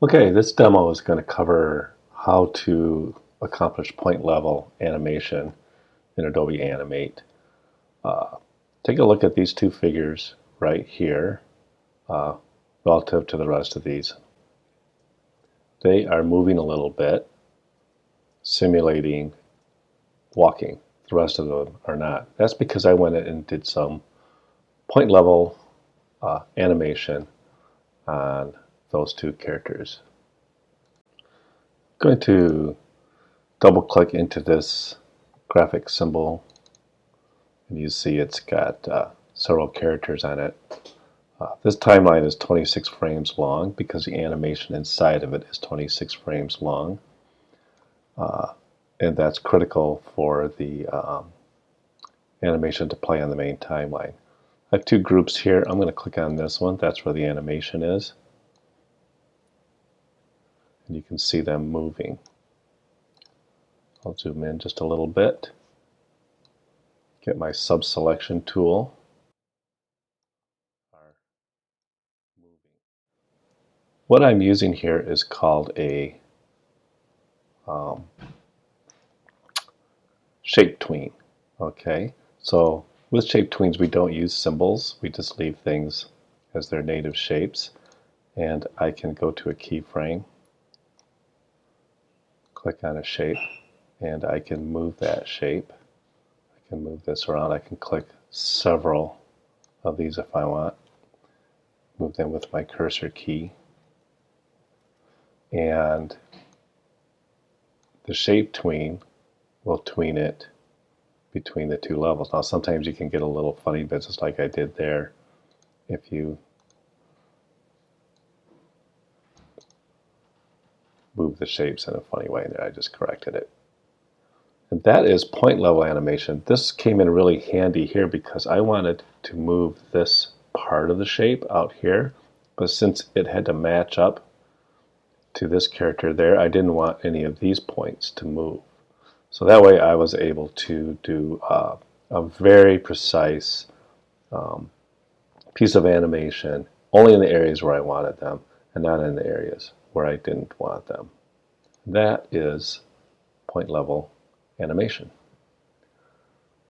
Okay, this demo is going to cover how to accomplish point level animation in Adobe Animate. Take a look at these two figures right here uh, relative to the rest of these. They are moving a little bit, simulating walking. The rest of them are not. That's because I went in and did some point level animation on those two characters. I'm going to double click into this graphic symbol, and you see it's got several characters on it. This timeline is 26 frames long because the animation inside of it is 26 frames long, and that's critical for the animation to play on the main timeline. I have two groups here. I'm going to click on this one. That's where the animation is, and you can see them moving. I'll zoom in just a little bit, get my sub-selection tool. What I'm using here is called a shape tween. Okay, so with shape tweens we don't use symbols, we just leave things as their native shapes. And I can go to a keyframe, click on a shape, and I can move that shape. I can move this around. I can click several of these if I want. Move them with my cursor key. And the shape tween will tween it between the two levels. Now sometimes you can get a little funny business like I did there. If you move the shapes in a funny way there, I just corrected it. And that is point level animation. This came in really handy here because I wanted to move this part of the shape out here, but since it had to match up to this character there, I didn't want any of these points to move. So that way I was able to do a very precise piece of animation only in the areas where I wanted them and not in the areas where I didn't want them. That is point level animation.